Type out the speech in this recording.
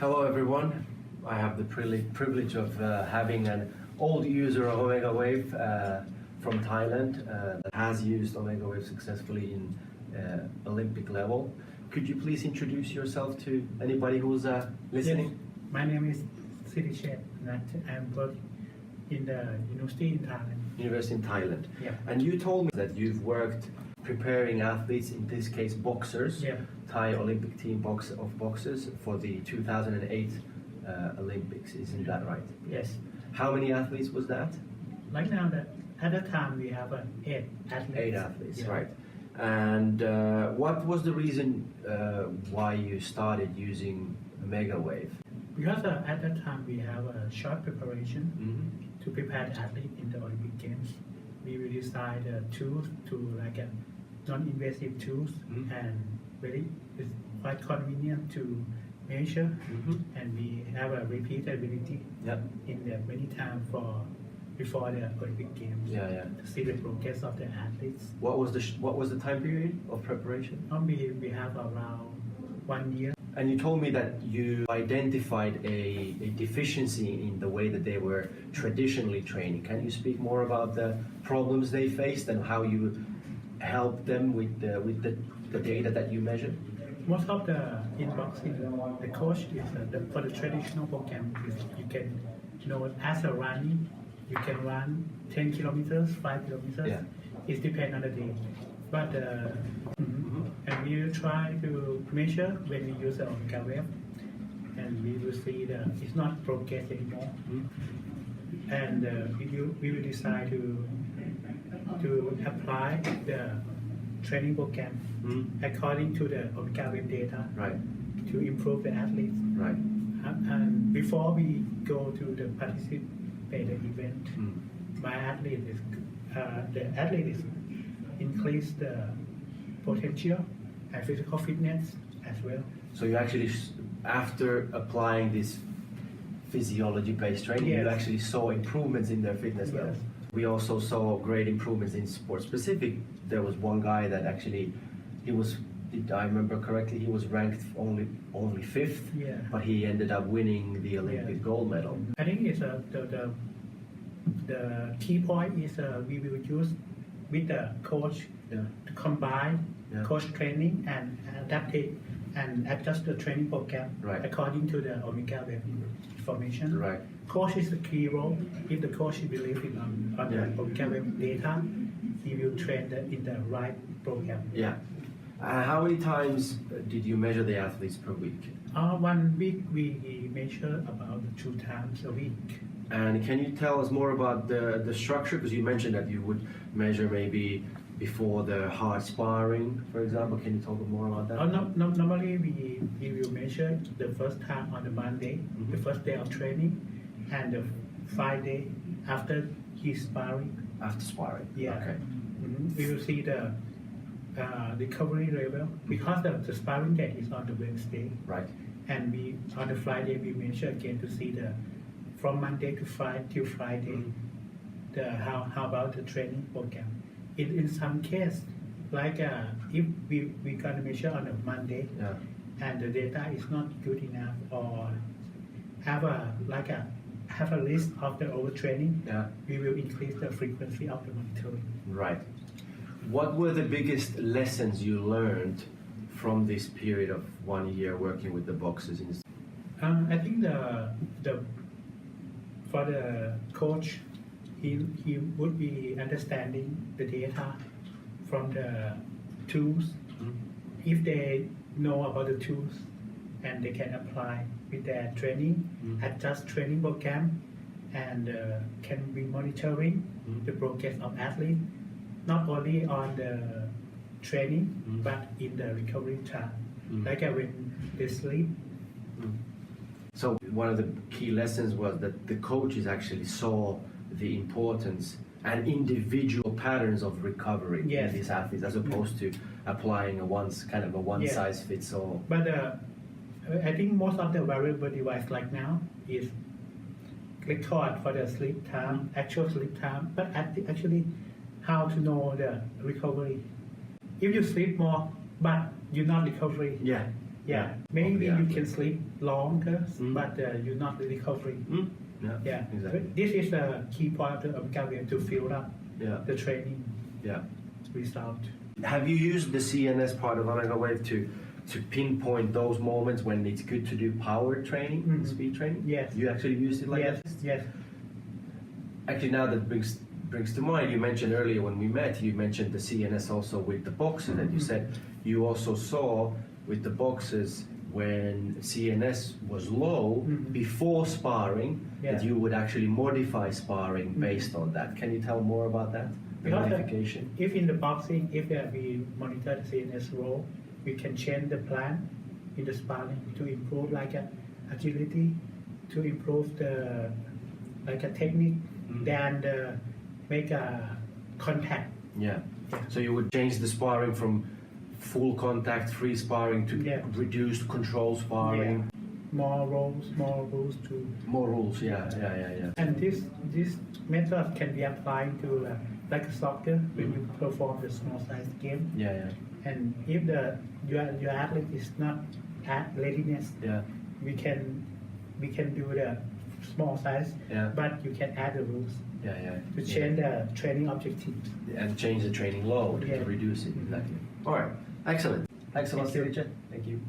Hello everyone. I have the privilege of having an old user of Omegawave from Thailand that has used Omegawave successfully in Olympic level. Could you please introduce yourself to anybody who's listening? Yes. My name is Sirichet Punthipayanon. I'm working in the university in Thailand. University in Thailand. Yeah. And you told me that you've worked preparing athletes, in this case boxers, Yeah. Thai Olympic team of boxers for the 2008 Olympics. Isn't that right? Yes. How many athletes was that? Right now, at the time we have 8 athletes. 8 athletes, Yeah. right. And what was the reason why you started using Omegawave? Because at that time we have a short preparation Mm-hmm. to prepare the athlete in the Olympic Games. We will design the tools to like a non-invasive tools and it's quite convenient to measure, and we have a repeatability Yep. in the many times before the Olympic Games. Yeah. To see the progress of the athletes. What was the time period of preparation? We have around 1 year. And you told me that you identified a deficiency in the way that they were traditionally training. Can you speak more about the problems they faced and how you helped them with the data that you measured? Most of the in boxing, the coach is for the traditional program is you can as a running, you can run 10 kilometers, 5 kilometers. Yeah. It depends on the day. But and we will try to measure when we use the Omegawave, and we will see it's not progress anymore. And we will decide to apply the training program according to the Omegawave data, Right. to improve the athletes. Right. And before we go to the participate event, my athlete is the athlete is increase the potential and physical fitness as well. So you actually, after applying this physiology-based training, you Yes. actually saw improvements in their fitness level. Yes. We also saw great improvements in sport specific. There was one guy that actually, did I remember correctly, he was ranked only 5th, Yeah. but he ended up winning the Olympic gold medal. I think it's the key point is we will use with the coach Yeah. to combine Yeah. coach training and adapt it and adjust the training program Right. according to the Omegawave information. Right. Coach is the key role. If the coach believes on the Yeah. Omegawave data, he will train in the right program. Yeah. How many times did you measure the athletes per week? 1 week we measure about 2 times a week. And can you tell us more about the structure? Because you mentioned that you would measure maybe before the hard sparring, for example. Can you talk more about that? Normally we will measure the first time on the Monday, the first day of training, and the Friday after his sparring. After sparring? Yeah. Okay. We will see the recovery level because the sparring day is on the Wednesday, Right. and on the Friday we measure again to see from Monday to Friday how about the training program. In some case, like if we can measure on a Monday, Yeah. and the data is not good enough, or have a list of the overtraining, Yeah. we will increase the frequency of the monitoring. Right. What were the biggest lessons you learned from this period of 1 year working with the boxers? I think for the coach, he would be understanding the data from the tools. If they know about the tools and they can apply with their training, adjust training program, and can be monitoring the progress of athlete, not only on the training but in the recovery time, like when they sleep. So one of the key lessons was that the coaches actually saw the importance and individual patterns of recovery Yes. in these athletes, as opposed to applying a one size fits all. But I think most of the wearable device like now is record for the sleep time, actual sleep time, but actually how to know the recovery. If you sleep more but you're not recovering, Yeah. Yeah, maybe you can sleep longer, but you're not recovering. Yeah, exactly. this is the key point of Omegawave to fill up the training Yeah. result. Have you used the CNS part of Omegawave to pinpoint those moments when it's good to do power training, speed training? Yes. You actually used it like Yes, that? yes. Actually, now that brings to mind, you mentioned earlier when we met, you mentioned the CNS also with the boxers, and you said you also saw with the boxers when CNS was low before sparring, that you would actually modify sparring based on that. Can you tell more about that? The modification? If in the boxing, if we monitor the CNS role, we can change the plan in the sparring to improve like agility, to improve the like a technique, then make a contact. Yeah. So you would change the sparring from full contact, free sparring to reduced control sparring. More rules to. More rules, yeah. And this method can be applied to like a soccer when you perform the small size game. Yeah. And if your athlete is not at readiness, we can do the small size, but you can add the rules to change the training objectives. And change the training load to reduce it, exactly. All right, excellent. Thanks a lot, Sirichet. Thank you.